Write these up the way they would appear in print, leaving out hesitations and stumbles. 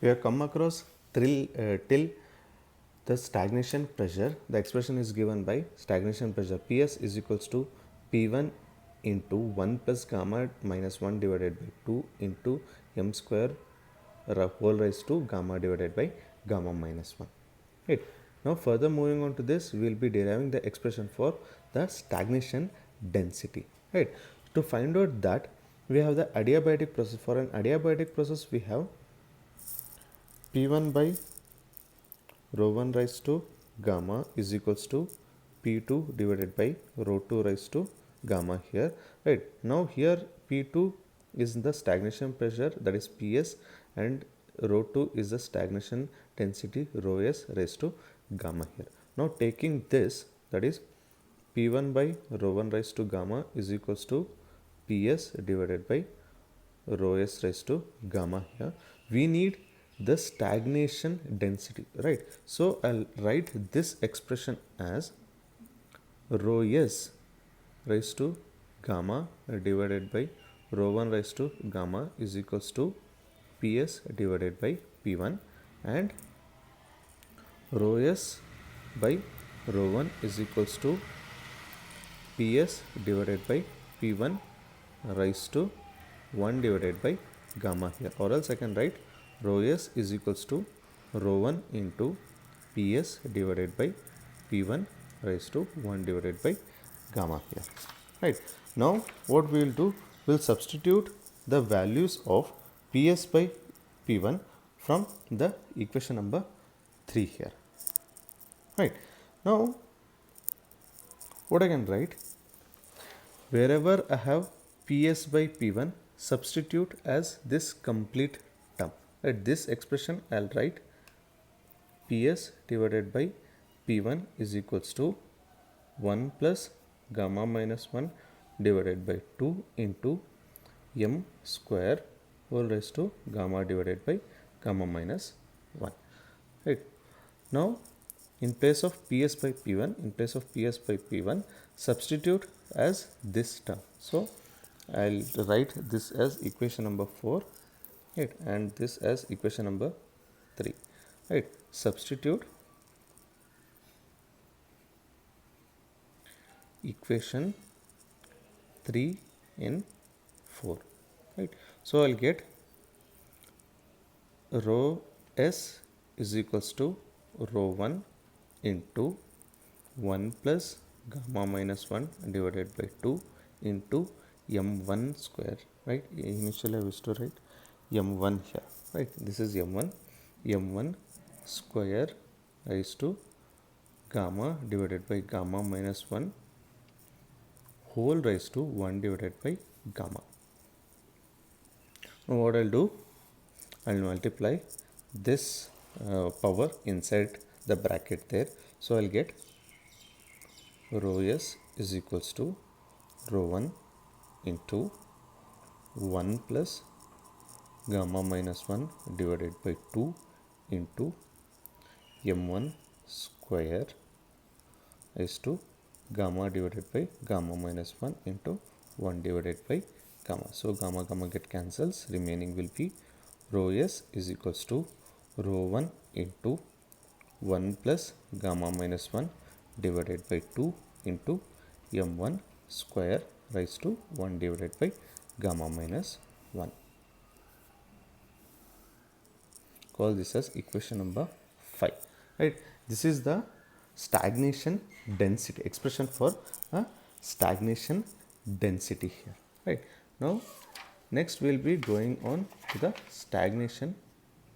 We have come across till the stagnation pressure. The expression is given by stagnation pressure. Ps is equals to P1 into 1 plus gamma minus 1 divided by 2 into m square whole raised to gamma divided by gamma minus 1. Right. Now further moving on to this, we will be deriving the expression for the stagnation density. Right. To find out that, we have the adiabatic process. For an adiabatic process, we have P1 by rho 1 raised to gamma is equals to P2 divided by rho 2 raised to gamma here. Right. Now here P2 is the stagnation pressure, that is Ps, and rho 2 is the stagnation density, rho s raised to gamma here. Now taking this, that is P1 by rho 1 raised to gamma is equals to Ps divided by rho s raised to gamma here. We need the stagnation density, right? So I'll write this expression as rho s raised to gamma divided by rho 1 raised to gamma is equals to Ps divided by P1, and rho s by rho 1 is equals to Ps divided by P1 raised to 1 divided by gamma here, or else I can write rho s is equals to rho 1 into Ps divided by P1 raised to 1 divided by gamma here. Right. Now what we will do, we will substitute the values of Ps by P1 from the equation number 3 here. Right. Now what I can write, wherever I have Ps by P1, substitute as this complete term. At this expression, I'll write Ps divided by P1 is equals to 1 plus gamma minus 1 divided by 2 into m square whole raised to gamma divided by gamma minus 1. Right. Now in place of Ps by P1, substitute as this term. So I'll write this as equation number 4, right, and this as equation number 3. Right. Substitute equation 3 in 4. Right. So I'll get rho s is equals to rho 1 into 1 plus gamma minus 1 divided by 2 into m1 square, right? Initially I used to write m1 here, right? This is m1 square raised to gamma divided by gamma minus 1 whole raised to 1 divided by gamma. Now what I'll do, I'll multiply this power inside the bracket there. So I'll get rho s is equals to rho 1 into 1 plus gamma minus 1 divided by 2 into m1 square is to gamma divided by gamma minus 1 into 1 divided by gamma. So gamma get cancels, remaining will be rho s is equals to rho 1 into 1 plus gamma minus 1 divided by 2 into m1 square raised to 1 divided by gamma minus 1. Call this as equation number 5. Right. This is the stagnation density expression for a stagnation density here. Right. Now next we will be going on to the stagnation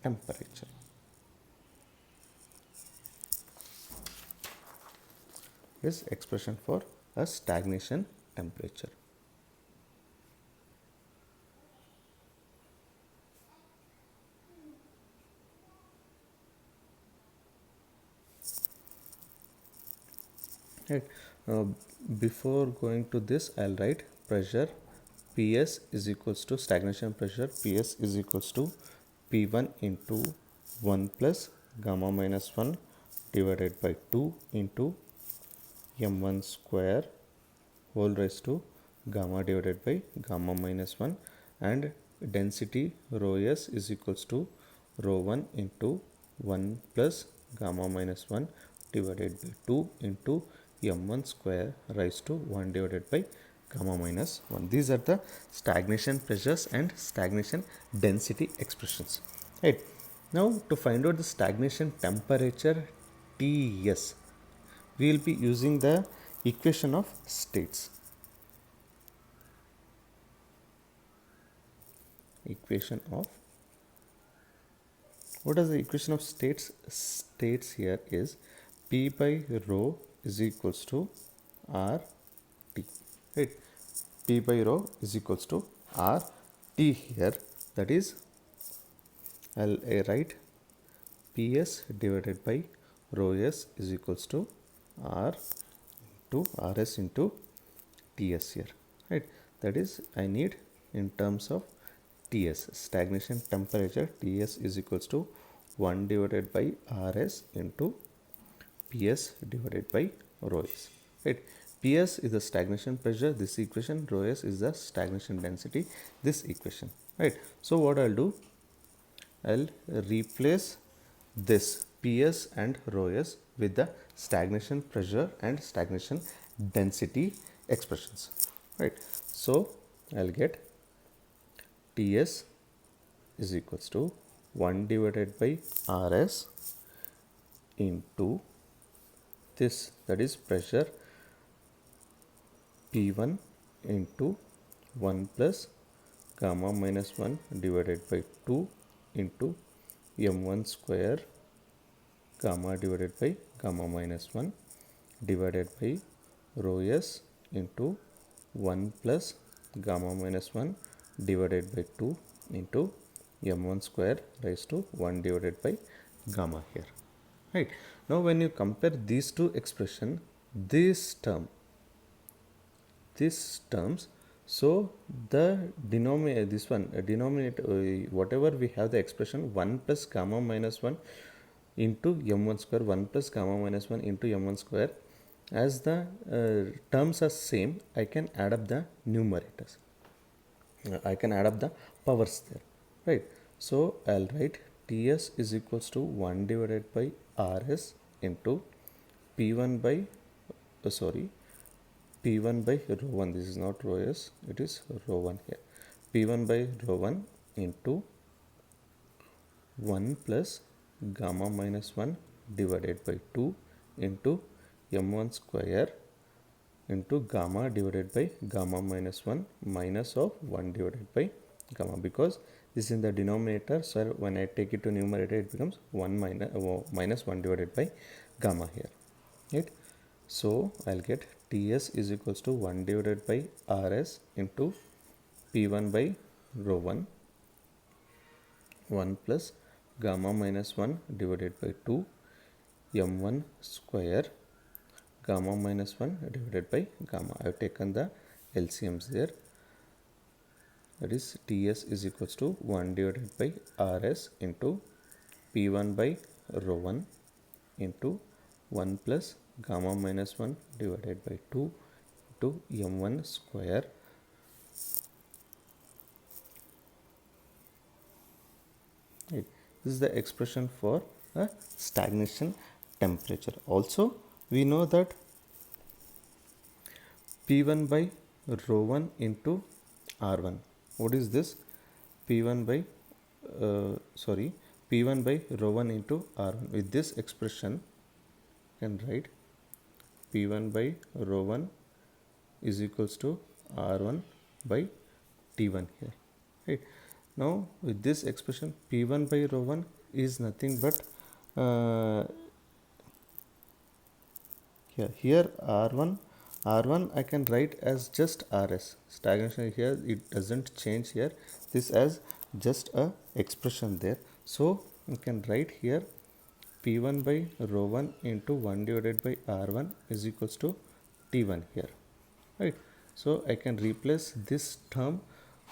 temperature. Is expression for a stagnation temperature. Right. Before going to this, I'll write pressure Ps is equals to stagnation pressure. Ps is equals to P1 into 1 plus gamma minus 1 divided by 2 into m1 square whole raised to gamma divided by gamma minus 1, and density rho s is equals to rho 1 into 1 plus gamma minus 1 divided by 2 into m1 square raised to 1 divided by gamma minus 1. These are the stagnation pressures and stagnation density expressions. Right. Now to find out the stagnation temperature Ts, we will be using the equation of states. Equation of, what is the equation of states? States here is P by rho is equals to R T. Right. P by rho is equals to R T here. That is, I'll write Ps divided by rho s is equals to R to Rs into Ts here. Right. That is, I need in terms of Ts, stagnation temperature. Ts is equals to 1 divided by Rs into Ps divided by rho s. Right. Ps is the stagnation pressure, this equation. Rho s is the stagnation density, this equation. Right. So what I'll do, I'll replace this Ps and rho s with the stagnation pressure and stagnation density expressions. Right. So I'll get Ts is equals to 1 divided by Rs into this, that is pressure, P1 into 1 plus gamma minus 1 divided by 2 into m1 square gamma divided by gamma minus 1 divided by rho s into 1 plus gamma minus 1 divided by 2 into m1 square raised to 1 divided by gamma here. Right. Now when you compare these two expression, this terms, so the denominator, this one denominator, whatever we have the expression 1 plus gamma minus 1 into m1 square, 1 plus gamma minus 1 into m1 square, as the terms are same, I can add up the numerators. I can add up the powers there. Right. So I'll write Ts is equals to 1 divided by Rs into P1 by P1 by rho 1. This is not rho s, it is rho 1 here. P1 by rho 1 into 1 plus gamma minus 1 divided by 2 into m1 square into gamma divided by gamma minus 1 minus of 1 divided by gamma, because this is in the denominator, so when I take it to numerator it becomes 1 minus 1 divided by gamma here. Right. So I'll get Ts is equals to 1 divided by Rs into P1 by rho 1, 1 plus gamma minus 1 divided by 2 m1 square gamma minus 1 divided by gamma. I have taken the LCMs there. That is, Ts is equals to 1 divided by Rs into P1 by rho 1 into 1 plus gamma minus 1 divided by 2 into m1 square Right. This is the expression for a stagnation temperature. Also, we know that P1 by rho 1 into R1. What is this? P1 by P1 by rho 1 into R1. With this expression, you can write P1 by rho 1 is equals to R1 by T1 here. Right. Now with this expression, P1 by rho 1 is nothing but here R1 I can write as just Rs. Stagnation here, it doesn't change here. This as just a expression there. So you can write here P1 by rho 1 into 1 divided by R1 is equals to T1 here. Right. So I can replace this term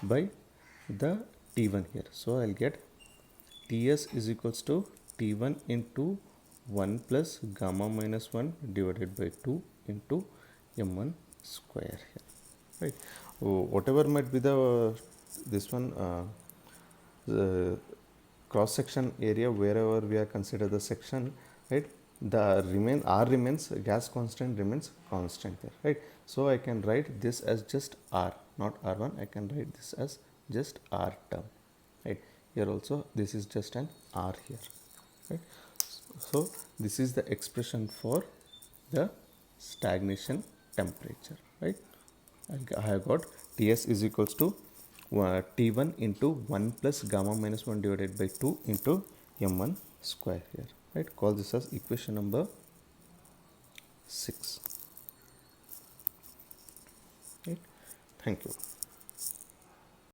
by the T1 here. So I'll get Ts is equals to T1 into 1 plus gamma minus 1 divided by 2 into m1 square here. Right. Whatever might be the this one cross section area wherever we are consider the section, right, the remain R remains, gas constant remains constant there, right. So I can write this as just R, not R1. I can write this as just R term, right. Here also this is just an R here, right. So this is the expression for the stagnation temperature, right. I have got Ts is equals to T1 into 1 plus gamma minus 1 divided by 2 into m1 square here, right. Call this as equation number 6, right. Thank you.